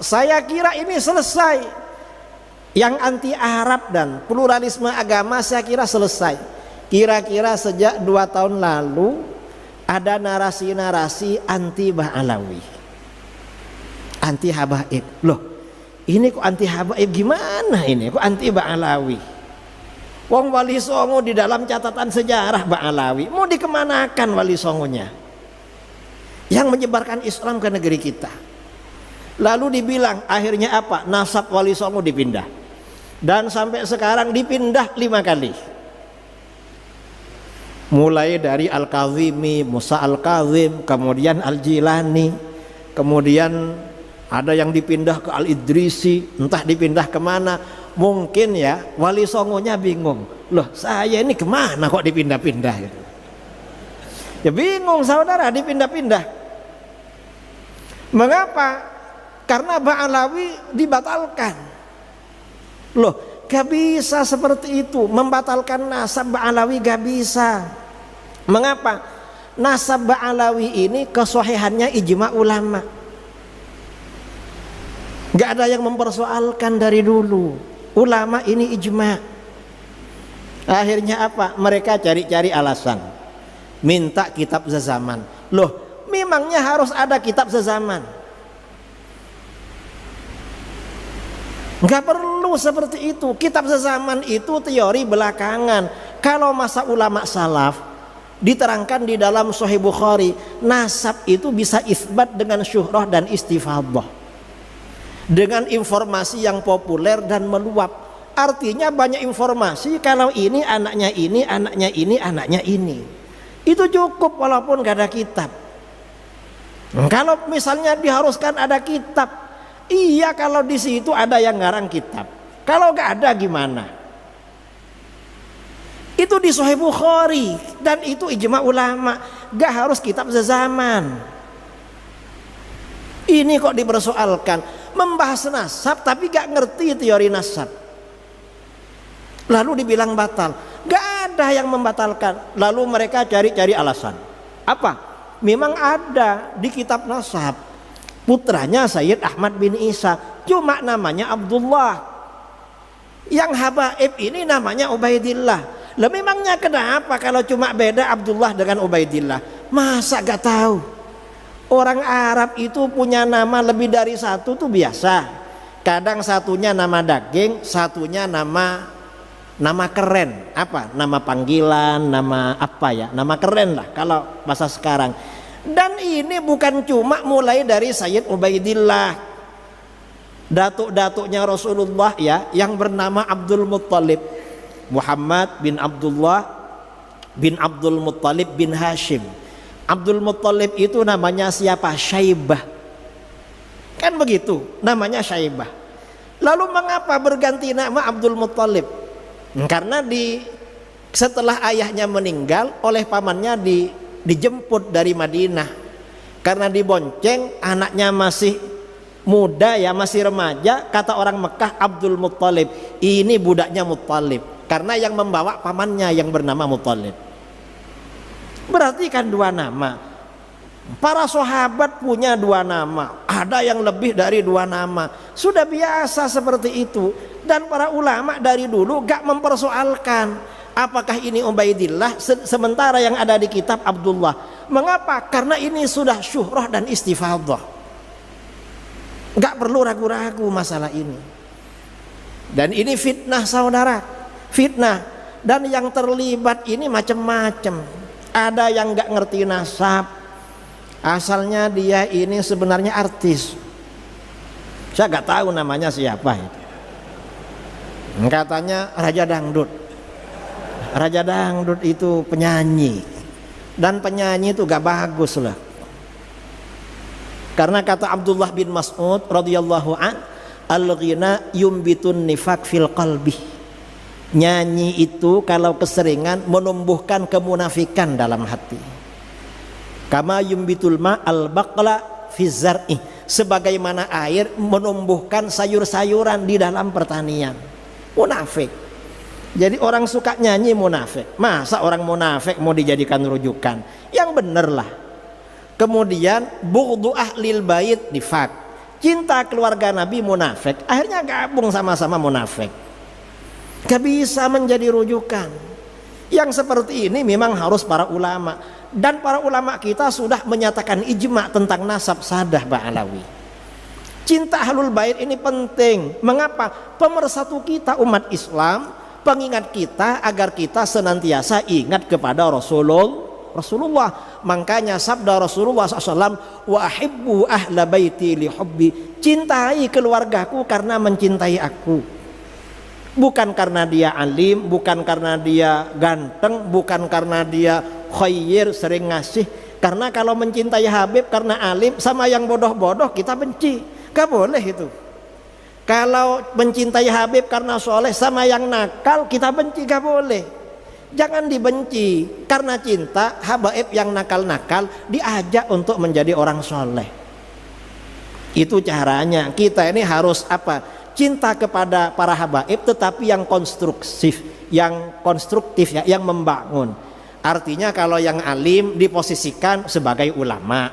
saya kira ini selesai. Yang anti Arab dan pluralisme agama saya kira selesai. Kira-kira sejak 2 tahun lalu ada narasi-narasi anti Ba'alawi, anti habaib. Loh, ini kok anti habaib, gimana ini kok anti Ba'alawi? Wong Wali Songo di dalam catatan sejarah Ba'alawi, mau dikemanakan Wali Songonya yang menyebarkan Islam ke negeri kita? Lalu dibilang akhirnya apa? Nasab Wali Songo dipindah, dan sampai sekarang dipindah 5 kali. Mulai dari Al-Kazimi, Musa Al-Kazim, kemudian Al-Jilani, kemudian ada yang dipindah ke Al-Idrisi, entah dipindah kemana. Mungkin ya Wali Songonya bingung, loh saya ini kemana kok dipindah-pindah gitu. Ya bingung saudara, dipindah-pindah. Mengapa? Karena Ba'alawi dibatalkan. Loh, gak bisa seperti itu, membatalkan nasab Ba'alawi gak bisa. Mengapa? Nasab Ba'alawi ini kesohihannya ijma ulama, gak ada yang mempersoalkan dari dulu. Ulama ini ijma. Akhirnya apa? Mereka cari-cari alasan, minta kitab sezaman. Loh, memangnya harus ada kitab sezaman? Gak perlu seperti itu. Kitab sezaman itu teori belakangan. Kalau masa ulama salaf diterangkan di dalam Sahih Bukhari, nasab itu bisa isbat dengan syuhrah dan istifadah, dengan informasi yang populer dan meluap. Artinya banyak informasi kalau ini anaknya ini, anaknya ini, anaknya ini. Itu cukup walaupun gak ada kitab. Kalau misalnya diharuskan ada kitab, iya kalau di situ ada yang ngarang kitab. Kalau gak ada gimana? Itu di Sahih Bukhari dan itu ijma ulama, gak harus kitab sezaman. Ini kok dipersoalkan, membahas nasab tapi gak ngerti teori nasab, lalu dibilang batal. Gak ada yang membatalkan. Lalu mereka cari-cari alasan. Apa? Memang ada di kitab nasab, putranya Sayyid Ahmad bin Isa, cuma namanya Abdullah. Yang habaib ini namanya Ubaidillah. Lah memangnya kenapa kalau cuma beda Abdullah dengan Ubaidillah? Masa gak tahu? Orang Arab itu punya nama lebih dari satu tuh biasa. Kadang satunya nama daging, satunya nama keren. Apa? Nama panggilan, nama apa ya? Nama keren lah kalau bahasa sekarang. Dan ini bukan cuma mulai dari Sayyid Ubaidillah. Datuk-datuknya Rasulullah ya, yang bernama Abdul Muttalib, Muhammad bin Abdullah bin Abdul Muttalib bin Hashim. Abdul Muttalib itu namanya siapa? Syaibah. Kan begitu, namanya Syaibah. Lalu mengapa berganti nama Abdul Muttalib? Karena setelah ayahnya meninggal, oleh pamannya dijemput dari Madinah. Karena dibonceng, anaknya masih muda ya, masih remaja. Kata orang Mekah, Abdul Muttalib, ini budaknya Muttalib. Karena yang membawa pamannya yang bernama Muttalib. Berarti kan 2 nama. Para sahabat punya 2 nama, ada yang lebih dari 2 nama. Sudah biasa seperti itu. Dan para ulama dari dulu gak mempersoalkan apakah ini Ubaidillah sementara yang ada di kitab Abdullah. Mengapa? Karena ini sudah syuhrah dan istifadah. Gak perlu ragu-ragu masalah ini. Dan ini fitnah saudara, fitnah. Dan yang terlibat ini macam-macam. Ada yang gak ngerti nasab, asalnya dia ini sebenarnya artis. Saya gak tahu namanya siapa itu. Katanya Raja Dangdut. Raja Dangdut itu penyanyi. Dan penyanyi itu gak bagus lah. Karena kata Abdullah bin Mas'ud radhiyallahu an, al-ghina yumbitun nifaq fil qalbi. Nyanyi itu kalau keseringan menumbuhkan kemunafikan dalam hati. Kama yumbitul ma al-baqla fi zar'i, sebagaimana air menumbuhkan sayur-sayuran di dalam pertanian. Munafik. Jadi orang suka nyanyi munafik. Masa orang munafik mau dijadikan rujukan? Yang bener lah. Kemudian bughdu ahlil bait nifaq, cinta keluarga Nabi munafik, akhirnya gabung sama-sama munafik. Gak bisa menjadi rujukan. Yang seperti ini memang harus para ulama, dan para ulama kita sudah menyatakan ijma tentang nasab sadah Ba'alawi. Cinta Ahlul Bait ini penting. Mengapa? Pemersatu kita umat Islam, pengingat kita agar kita senantiasa ingat kepada Rasulullah. Makanya sabda Rasulullah SAW, wa ahibbu ahla baiti li hubbi, cintai keluargaku karena mencintai aku. Bukan karena dia alim, bukan karena dia ganteng, bukan karena dia khair, sering ngasih. Karena kalau mencintai Habib karena alim, sama yang bodoh-bodoh kita benci. Gak boleh itu. Kalau mencintai Habib karena soleh, sama yang nakal kita benci, gak boleh. Jangan dibenci. Karena cinta, habaib yang nakal-nakal diajak untuk menjadi orang soleh. Itu caranya. Kita ini harus apa? Cinta kepada para habaib, tetapi yang konstruktif, ya, yang membangun. Artinya kalau yang alim diposisikan sebagai ulama,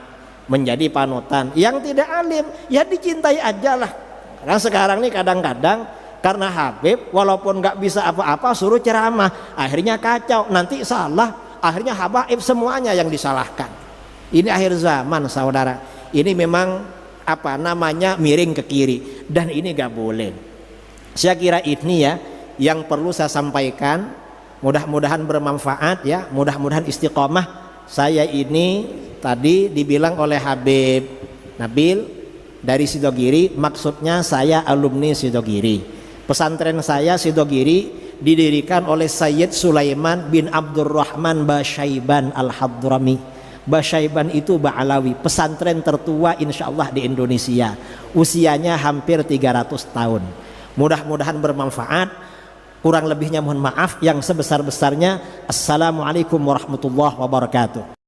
menjadi panutan. Yang tidak alim ya dicintai aja lah. Karena sekarang nih kadang-kadang karena Habib walaupun nggak bisa apa-apa suruh ceramah, akhirnya kacau, nanti salah, akhirnya habaib semuanya yang disalahkan. Ini akhir zaman saudara. Ini memang apa namanya miring ke kiri, dan ini gak boleh. Saya kira ini ya yang perlu saya sampaikan. Mudah-mudahan bermanfaat ya, mudah-mudahan istiqomah. Saya ini tadi dibilang oleh Habib Nabil dari Sidogiri, maksudnya saya alumni Sidogiri. Pesantren saya Sidogiri didirikan oleh Sayyid Sulaiman bin Abdurrahman Basyaiban Al-Hadrami. Basyaiban itu Ba'alawi, pesantren tertua insyaallah di Indonesia. Usianya hampir 300 tahun. Mudah-mudahan bermanfaat. Kurang lebihnya mohon maaf. Yang sebesar-besarnya, assalamualaikum warahmatullahi wabarakatuh.